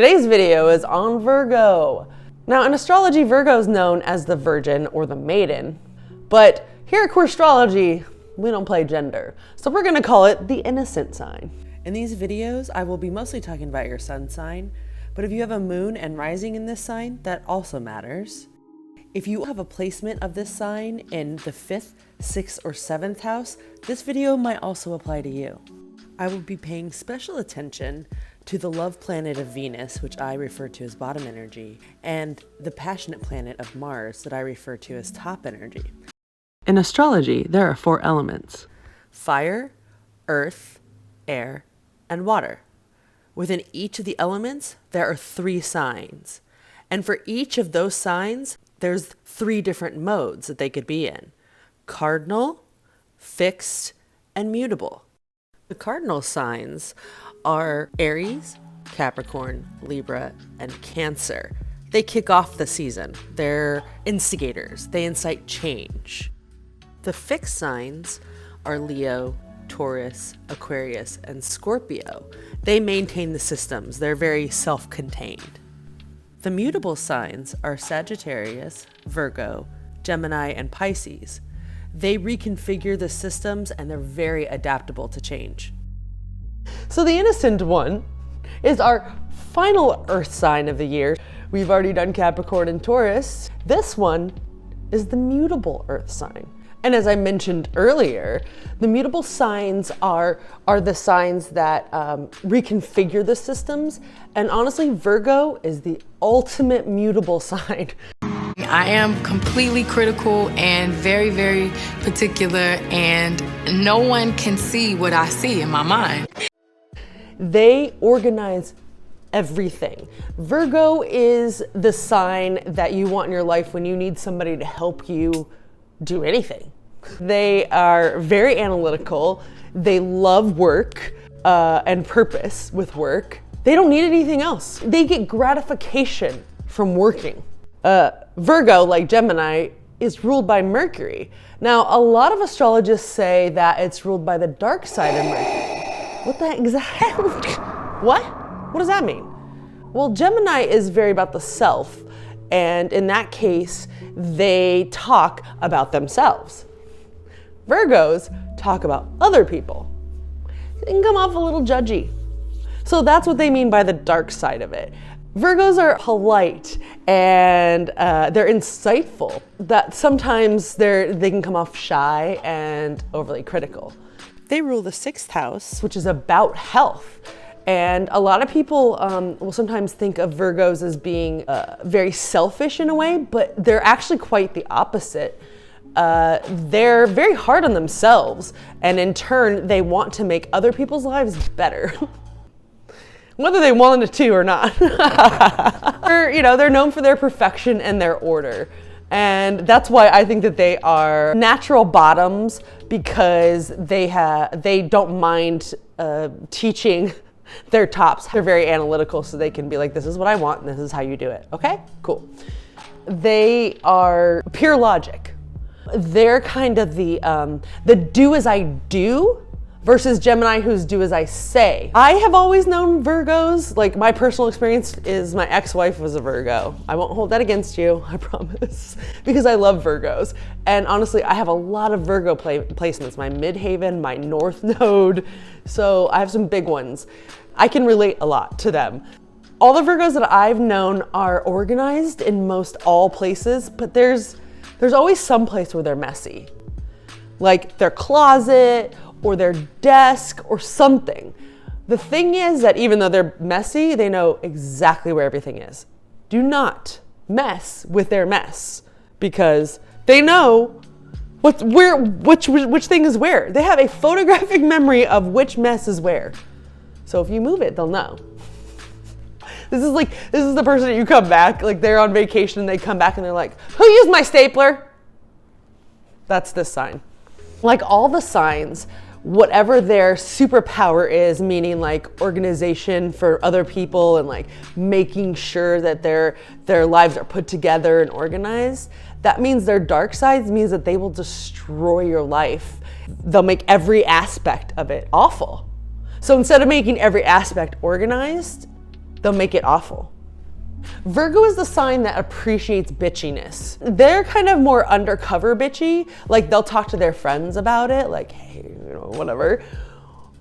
Today's video is on Virgo. Now in astrology, Virgo is known as the virgin or the maiden, but here at Queerstrology, we don't play gender. So we're gonna call it the innocent sign. In these videos, I will be mostly talking about your sun sign, but if you have a moon and rising in this sign, that also matters. If you have a placement of this sign in the 5th, 6th, or 7th house, this video might also apply to you. I will be paying special attention to the love planet of Venus, which I refer to as bottom energy, and the passionate planet of Mars that I refer to as top energy. In astrology, there are 4 elements: fire, earth, air, and water. Within each of the elements, there are 3 signs. And for each of those signs, there's 3 different modes that they could be in: cardinal, fixed, and mutable. The cardinal signs are Aries, Capricorn, Libra, and Cancer. They kick off the season. They're instigators. They incite change. The fixed signs are Leo, Taurus, Aquarius, and Scorpio. They maintain the systems. They're very self-contained. The mutable signs are Sagittarius, Virgo, Gemini, and Pisces. They reconfigure the systems and they're very adaptable to change. So the innocent one is our final earth sign of the year. We've already done Capricorn and Taurus. This one is the mutable earth sign. And as I mentioned earlier, the mutable signs are the signs that reconfigure the systems. And honestly, Virgo is the ultimate mutable sign. I am completely critical and very, very particular, and no one can see what I see in my mind. They organize everything. Virgo is the sign that you want in your life when you need somebody to help you do anything. They are very analytical. They love work and purpose with work. They don't need anything else. They get gratification from working. Virgo, like Gemini, is ruled by Mercury. Now, a lot of astrologists say that it's ruled by the dark side of Mercury. What the heck is that? What? What does that mean? Well, Gemini is very about the self, and in that case, they talk about themselves. Virgos talk about other people. They can come off a little judgy. So that's what they mean by the dark side of it. Virgos are polite and they're insightful. That sometimes they can come off shy and overly critical. They rule the 6th house, which is about health. And a lot of people will sometimes think of Virgos as being very selfish in a way, but they're actually quite the opposite. They're very hard on themselves, and in turn, they want to make other people's lives better. Whether they wanted to or not. They're known for their perfection and their order. And that's why I think that they are natural bottoms, because they don't mind teaching their tops. They're very analytical, so they can be like, this is what I want and this is how you do it. Okay, cool. They are pure logic. They're kind of the do as I do versus Gemini, who's do as I say. I have always known Virgos. Like, my personal experience is my ex-wife was a Virgo. I won't hold that against you, I promise, because I love Virgos. And honestly, I have a lot of Virgo placements, my midhaven, my north node. So I have some big ones. I can relate a lot to them. All the Virgos that I've known are organized in most all places, but there's always some place where they're messy. Like their closet, or their desk, or something. The thing is that even though they're messy, they know exactly where everything is. Do not mess with their mess, because they know which thing is where. They have a photographic memory of which mess is where. So if you move it, they'll know. This is the person that you come back, like they're on vacation and they come back and they're like, who used my stapler? That's this sign. Like all the signs, whatever their superpower is, meaning like organization for other people and like making sure that their lives are put together and organized, that means their dark sides means that they will destroy your life. They'll make every aspect of it awful. So instead of making every aspect organized, they'll make it awful. Virgo is the sign that appreciates bitchiness. They're kind of more undercover bitchy. Like they'll talk to their friends about it, like, hey, you know, whatever.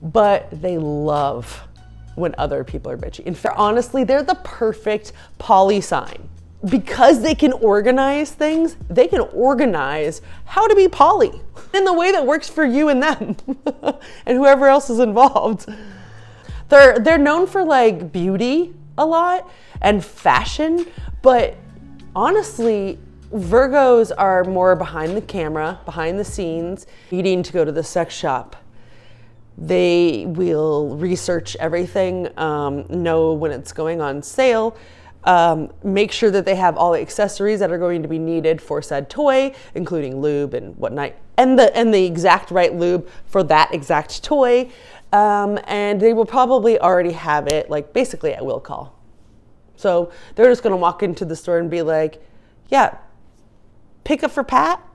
But they love when other people are bitchy. In fact, honestly, they're the perfect poly sign. Because they can organize things, they can organize how to be poly in the way that works for you and them and whoever else is involved. They're known for like beauty a lot and fashion, but honestly, Virgos are more behind the camera, behind the scenes, needing to go to the sex shop. They will research everything, know when it's going on sale, make sure that they have all the accessories that are going to be needed for said toy, including lube and whatnot, and the exact right lube for that exact toy. And they will probably already have it like basically at will call. So they're just going to walk into the store and be like, yeah, pick up for Pat.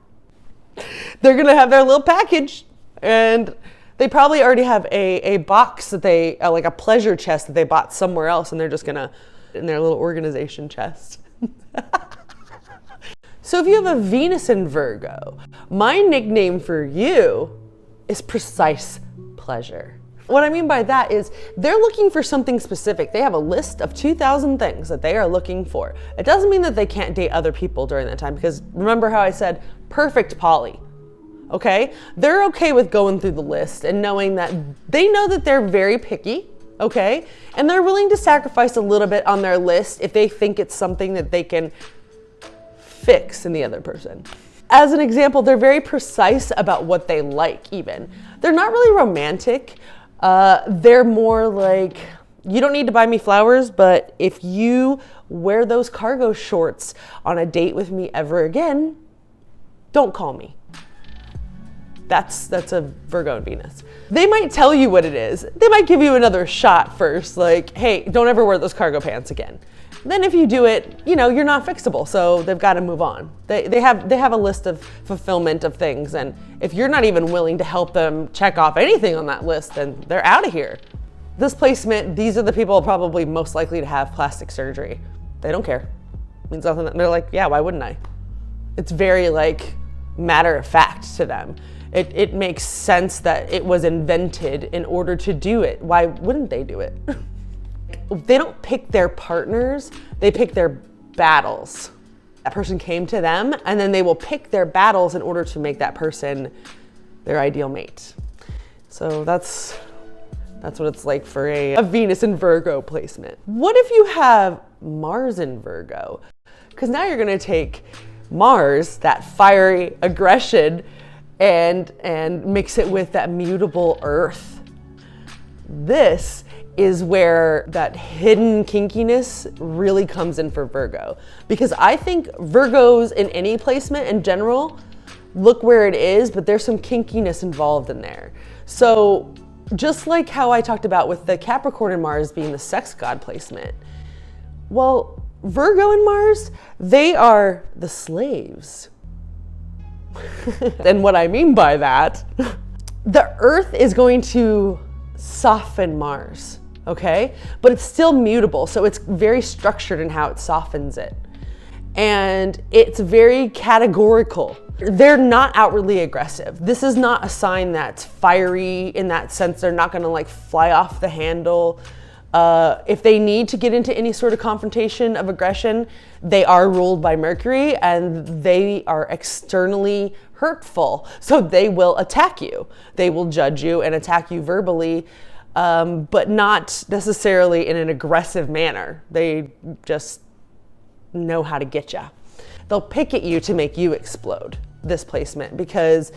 They're going to have their little package, and they probably already have a box that they, like a pleasure chest that they bought somewhere else, and they're just going to, in their little organization chest. So if you have a Venus in Virgo, my nickname for you is precise pleasure. What I mean by that is they're looking for something specific. They have a list of 2,000 things that they are looking for. It doesn't mean that they can't date other people during that time, because remember how I said perfect poly, okay? They're okay with going through the list and knowing that they know that they're very picky, okay? And they're willing to sacrifice a little bit on their list if they think it's something that they can fix in the other person. As an example, they're very precise about what they like even. They're not really romantic. They're more like, you don't need to buy me flowers, but if you wear those cargo shorts on a date with me ever again, don't call me. That's a Virgo and Venus. They might tell you what it is. They might give you another shot first, like, hey, don't ever wear those cargo pants again. Then if you do it, you know, you're not fixable, so they've got to move on. They have a list of fulfillment of things, and if you're not even willing to help them check off anything on that list, then they're out of here. This placement, these are the people probably most likely to have plastic surgery. They don't care. It means nothing. They're like, yeah, why wouldn't I? It's very like matter of fact to them. It makes sense that it was invented in order to do it. Why wouldn't they do it? They don't pick their partners, they pick their battles. That person came to them, and then they will pick their battles in order to make that person their ideal mate. So that's what it's like for a Venus in Virgo placement. What if you have Mars in Virgo? Because now you're gonna take Mars, that fiery aggression, and mix it with that mutable Earth. This is where that hidden kinkiness really comes in for Virgo. Because I think Virgos in any placement in general, look where it is, but there's some kinkiness involved in there. So just like how I talked about with the Capricorn and Mars being the sex god placement, well, Virgo and Mars, they are the slaves. And what I mean by that, the Earth is going to soften Mars. Okay, but it's still mutable, so it's very structured in how it softens it. And it's very categorical. They're not outwardly aggressive. This is not a sign that's fiery in that sense. They're not gonna like fly off the handle. If they need to get into any sort of confrontation of aggression, they are ruled by Mercury and they are externally hurtful. So they will attack you. They will judge you and attack you verbally. But not necessarily in an aggressive manner. They just know how to get you. They'll pick at you to make you explode, this placement, because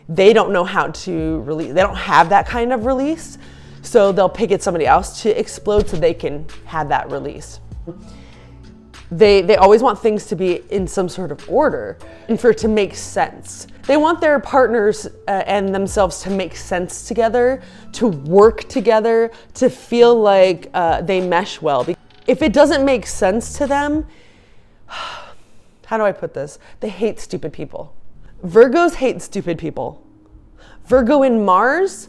they don't know how to release. They don't have that kind of release. So they'll pick at somebody else to explode so they can have that release. They always want things to be in some sort of order and for it to make sense. They want their partners and themselves to make sense together, to work together, to feel like they mesh well. If it doesn't make sense to them, how do I put this? They hate stupid people. Virgos hate stupid people. Virgo and Mars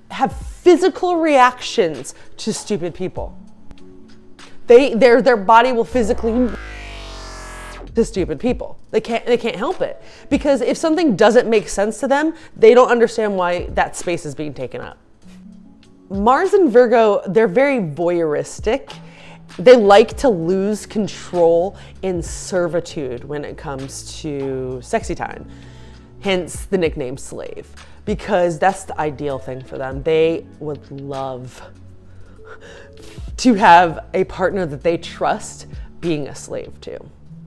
have physical reactions to stupid people. Their body will physically to stupid people. They can't help it. Because if something doesn't make sense to them, they don't understand why that space is being taken up. Mars and Virgo, they're very voyeuristic. They like to lose control in servitude when it comes to sexy time. Hence the nickname slave, because that's the ideal thing for them. They would love to have a partner that they trust being a slave to.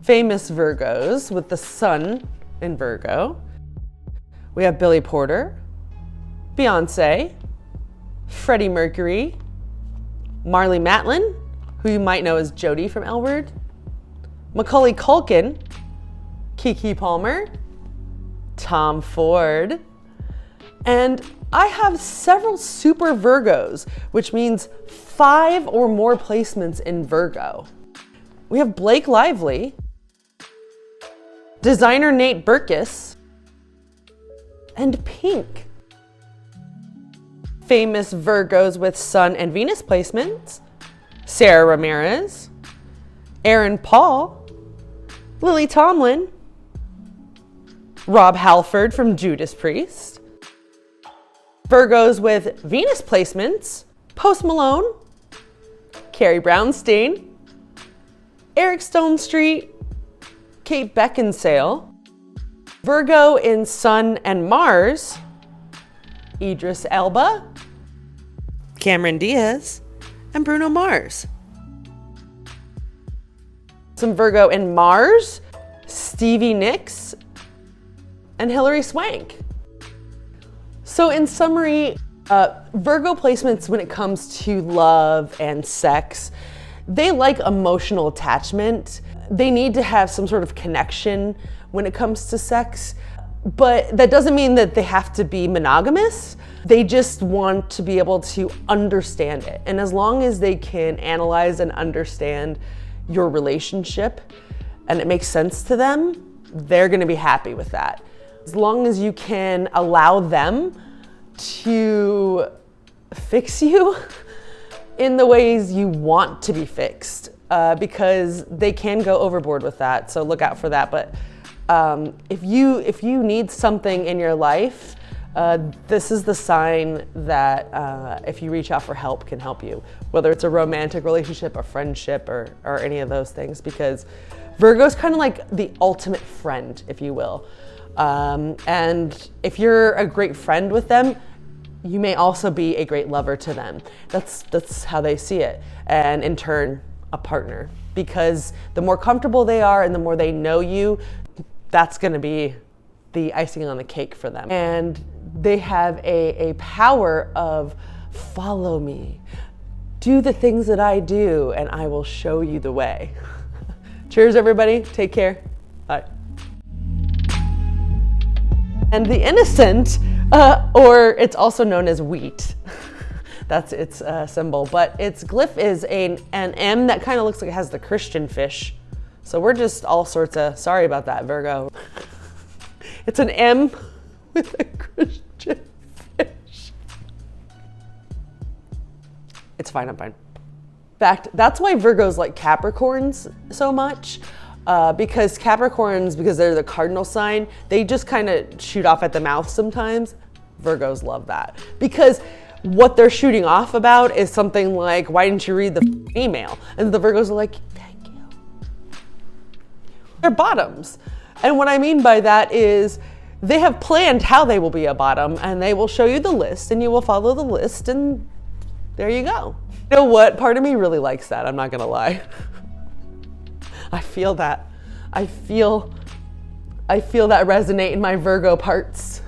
Famous Virgos with the sun in Virgo. We have Billy Porter, Beyonce, Freddie Mercury, Marlee Matlin, who you might know as Jodie from L Word, Macaulay Culkin, Keke Palmer, Tom Ford, and I have several super Virgos, which means 5 or more placements in Virgo. We have Blake Lively, designer Nate Berkus, and Pink. Famous Virgos with Sun and Venus placements: Sarah Ramirez, Aaron Paul, Lily Tomlin, Rob Halford from Judas Priest. Virgos with Venus placements: Post Malone, Carrie Brownstein, Eric Stonestreet, Kate Beckinsale. Virgo in Sun and Mars: Idris Elba, Cameron Diaz, and Bruno Mars. Some Virgo in Mars: Stevie Nicks and Hilary Swank. So in summary, Virgo placements when it comes to love and sex, they like emotional attachment. They need to have some sort of connection when it comes to sex, but that doesn't mean that they have to be monogamous. They just want to be able to understand it. And as long as they can analyze and understand your relationship and it makes sense to them, they're gonna be happy with that. As long as you can allow them to fix you in the ways you want to be fixed, because they can go overboard with that. So look out for that. But if you need something in your life, this is the sign that if you reach out for help, can help you, whether it's a romantic relationship, a friendship, or any of those things, because Virgo's kind of like the ultimate friend, if you will. And if you're a great friend with them, you may also be a great lover to them. That's how they see it. And in turn, a partner. Because the more comfortable they are and the more they know you, that's gonna be the icing on the cake for them. And they have a power of follow me, do the things that I do, and I will show you the way. Cheers, everybody. Take care. Bye. And the innocent, or it's also known as wheat. That's its symbol, but its glyph is an M that kind of looks like it has the Christian fish. So we're just all sorts of, sorry about that, Virgo. It's an M with a Christian fish. It's fine, I'm fine. In fact, that's why Virgos like Capricorns so much. Because Capricorns, because they're the cardinal sign, they just kind of shoot off at the mouth sometimes. Virgos love that. Because what they're shooting off about is something like, why didn't you read the email? And the Virgos are like, thank you. They're bottoms. And what I mean by that is they have planned how they will be a bottom, and they will show you the list and you will follow the list, and there you go. You know what? Part of me really likes that. I'm not gonna lie. I feel that. I feel that resonate in my Virgo parts.